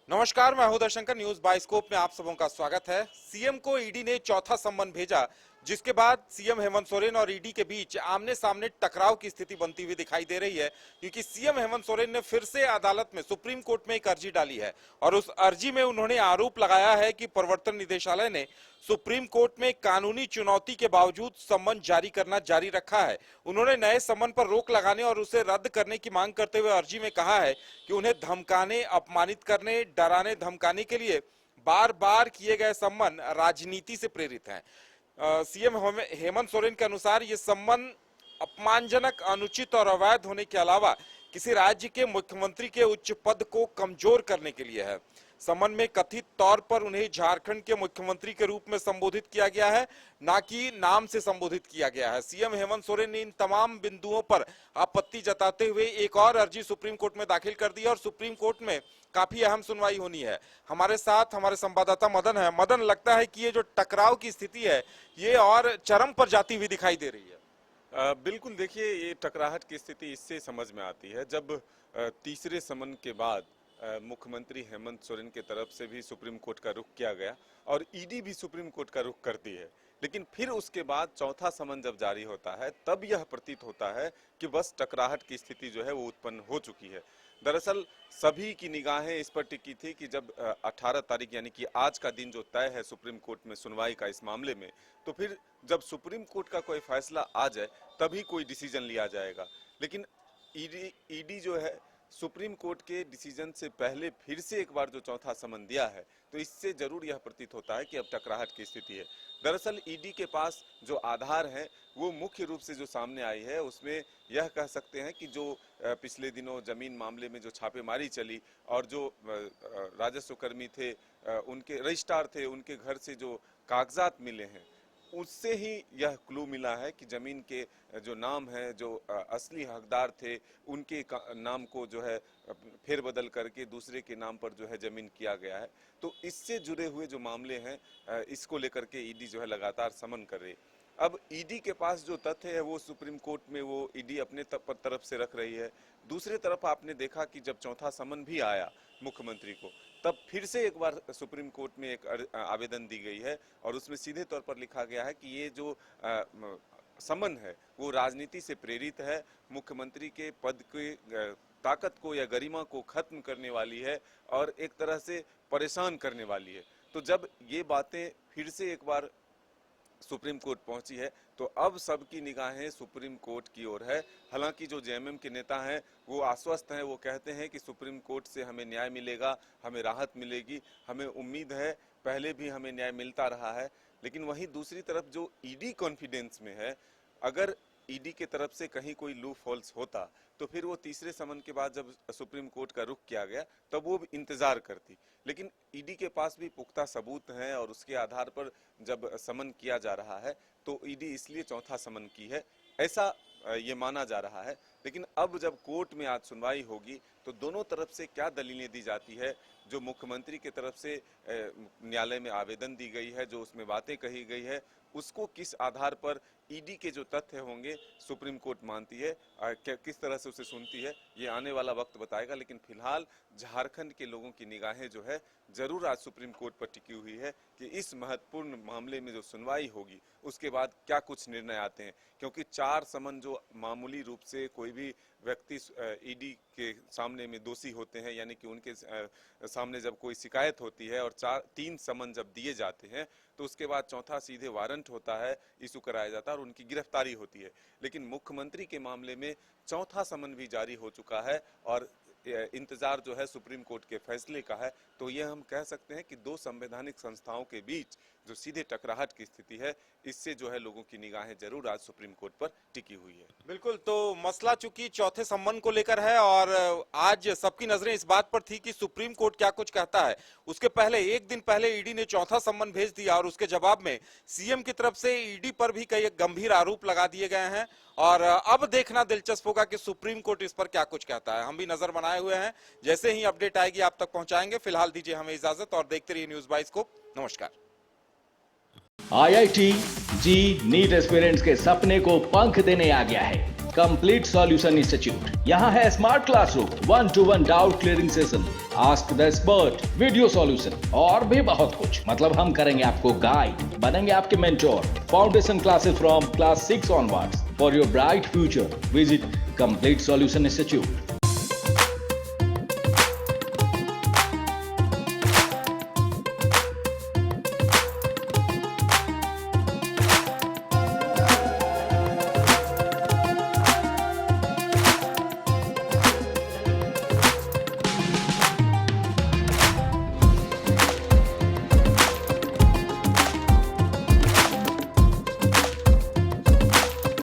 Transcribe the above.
नमस्कार, मैं हूं दर्शंकर। न्यूज बाइस्कोप में आप सबों का स्वागत है। सीएम को ईडी ने चौथा सम्मन भेजा, जिसके बाद सीएम हेमंत सोरेन और ईडी के बीच आमने सामने टकराव की स्थिति बनती हुई दिखाई दे रही है, क्योंकि सीएम हेमंत सोरेन ने फिर से अदालत में, सुप्रीम कोर्ट में एक अर्जी डाली है और उस अर्जी में उन्होंने आरोप लगाया है कि प्रवर्तन निदेशालय ने सुप्रीम कोर्ट में कानूनी चुनौती के बावजूद सम्मन जारी करना जारी रखा है। उन्होंने नए सम्मन पर रोक लगाने और उसे रद्द करने की मांग करते हुए अर्जी में कहा है कि उन्हें धमकाने, अपमानित करने, डराने धमकाने के लिए बार बार किए गए सम्मन राजनीति से प्रेरित हैं। सीएम हेमंत सोरेन के अनुसार ये सम्मन अपमानजनक, अनुचित और अवैध होने के अलावा किसी राज्य के मुख्यमंत्री के उच्च पद को कमजोर करने के लिए है। सम्मन में कथित तौर पर उन्हें झारखंड के मुख्यमंत्री के रूप में संबोधित किया गया है, ना कि नाम से संबोधित किया गया है। सीएम हेमंत सोरेन ने इन तमाम बिंदुओं पर आपत्ति जताते हुए एक और अर्जी सुप्रीम कोर्ट में दाखिल कर दी और सुप्रीम कोर्ट में काफी अहम सुनवाई होनी है। हमारे साथ हमारे संवाददाता मदन है। मदन, लगता है कि ये जो टकराव की स्थिति है ये और चरम पर जाती हुई दिखाई दे रही है। बिल्कुल, देखिए, ये टकराहट की स्थिति इससे समझ में आती है जब तीसरे समन के बाद मुख्यमंत्री हेमंत सोरेन की तरफ से भी सुप्रीम कोर्ट का रुख किया गया और ईडी भी सुप्रीम कोर्ट का रुख करती है। लेकिन फिर उसके बाद चौथा समन जब जारी होता है तब यह प्रतीत होता है कि बस टकराहट की स्थिति जो है वो उत्पन्न हो चुकी है। दरअसल सभी की निगाहें इस पर टिकी थी कि जब 18 तारीख यानी कि आज का दिन जो तय है सुप्रीम कोर्ट में सुनवाई का इस मामले में, तो फिर जब सुप्रीम कोर्ट का कोई फैसला आ जाए तभी कोई डिसीजन लिया जाएगा। लेकिन ईडी जो है सुप्रीम कोर्ट के डिसीजन से पहले फिर से एक बार जो चौथा समन दिया है, तो इससे जरूर यह प्रतीत होता है कि अब टकराहट की स्थिति है। दरअसल ईडी के पास जो आधार है वो मुख्य रूप से जो सामने आई है उसमें यह कह सकते हैं कि जो पिछले दिनों जमीन मामले में जो छापेमारी चली और जो राजस्व कर्मी थे, उनके रजिस्ट्रार थे, उनके घर से जो कागजात मिले हैं उससे ही यह क्लू मिला है कि जमीन के जो नाम है, जो असली हकदार थे, उनके नाम को जो है फेरबदल करके दूसरे के नाम पर जो है जमीन किया गया है। तो इससे जुड़े हुए जो मामले हैं इसको लेकर के ईडी जो है लगातार समन कर रही है। अब ईडी के पास जो तथ्य है वो सुप्रीम कोर्ट में वो ईडी अपने तरफ से रख रही है। दूसरी तरफ आपने देखा कि जब चौथा समन भी आया मुख्यमंत्री को, तब फिर से एक बार सुप्रीम कोर्ट में एक आवेदन दी गई है और उसमें सीधे तौर पर लिखा गया है कि ये जो समन है वो राजनीति से प्रेरित है, मुख्यमंत्री के पद के ताकत को या गरिमा को खत्म करने वाली है और एक तरह से परेशान करने वाली है। तो जब ये बातें फिर से एक बार सुप्रीम कोर्ट पहुंची है तो अब सबकी निगाहें सुप्रीम कोर्ट की ओर है। हालांकि जो जेएमएम के नेता हैं वो आश्वस्त हैं, वो कहते हैं कि सुप्रीम कोर्ट से हमें न्याय मिलेगा, हमें राहत मिलेगी, हमें उम्मीद है, पहले भी हमें न्याय मिलता रहा है। लेकिन वहीं दूसरी तरफ जो ईडी कॉन्फिडेंस में है, अगर ईडी के तरफ से कहीं कोई लूप होल्स होता तो फिर वो तीसरे समन के बाद जब सुप्रीम कोर्ट का रुख किया गया तब वो भी इंतजार करती। लेकिन ईडी के पास भी पुख्ता सबूत हैं और उसके आधार पर जब समन किया जा रहा है तो ईडी इसलिए चौथा समन की है, ऐसा ये माना जा रहा है। लेकिन अब जब कोर्ट में आज सुनवाई होगी तो दोनों तरफ से क्या दलीलें दी जाती है, जो मुख्यमंत्री की तरफ से न्यायालय में आवेदन दी गई है, जो उसमें बातें कही गई है, उसको किस आधार पर ईडी के जो तथ्य होंगे सुप्रीम कोर्ट मानती है, किस तरह से उसे सुनती है, ये आने वाला वक्त बताएगा। लेकिन फिलहाल झारखंड के लोगों की निगाहें जो है जरूर आज सुप्रीम कोर्ट पर टिकी हुई है कि इस महत्वपूर्ण मामले में जो सुनवाई होगी उसके बाद क्या कुछ निर्णय आते हैं। क्योंकि 4 समन जो मामूली रूप से कोई भी व्यक्ति ईडी के सामने में दोषी होते हैं, यानी कि उनके सामने जब कोई शिकायत होती है और 3 समन जब दिए जाते हैं तो उसके बाद चौथा सीधे वारंट होता है, इशू कराया जाता है और उनकी गिरफ्तारी होती है। लेकिन मुख्यमंत्री के मामले में चौथा समन भी जारी हो चुका है और इंतजार जो है सुप्रीम कोर्ट के फैसले का है। तो ये हम कह सकते हैं कि दो संवैधानिक संस्थाओं के बीच जो सीधे टकराहट की स्थिति है, इससे जो है लोगों की निगाहें जरूर आज सुप्रीम कोर्ट पर टिकी हुई है। बिल्कुल, तो मसला चूंकि चौथे सम्मन को लेकर है और आज सबकी नजरें इस बात पर थी कि सुप्रीम कोर्ट क्या कुछ कहता है। उसके पहले, एक दिन पहले ईडी ने चौथा सम्मन भेज दिया और उसके जवाब में सीएम की तरफ से ईडी पर भी कई गंभीर आरोप लगा दिए गए हैं और अब देखना दिलचस्प होगा कि सुप्रीम कोर्ट इस पर क्या कुछ कहता है। हम भी नजर बनाए हुए हैं, जैसे ही अपडेट आएगी आप तक पहुंचाएंगे। फिलहाल दीजिए हमें इजाजत और देखते रहिए न्यूज बाइस्कोप। नमस्कार। आईआईटी जी नीट एस्पिरेंट्स के सपने को पंख देने आ गया है। Complete solution institute. यहाँ है smart classroom, 1-to-1 doubt clearing session, ask the expert, video solution और भी बहुत कुछ। मतलब हम करेंगे आपको गाइड, बनेंगे आपके mentor. Foundation classes from class 6 onwards। For your bright future, visit Complete Solution Institute.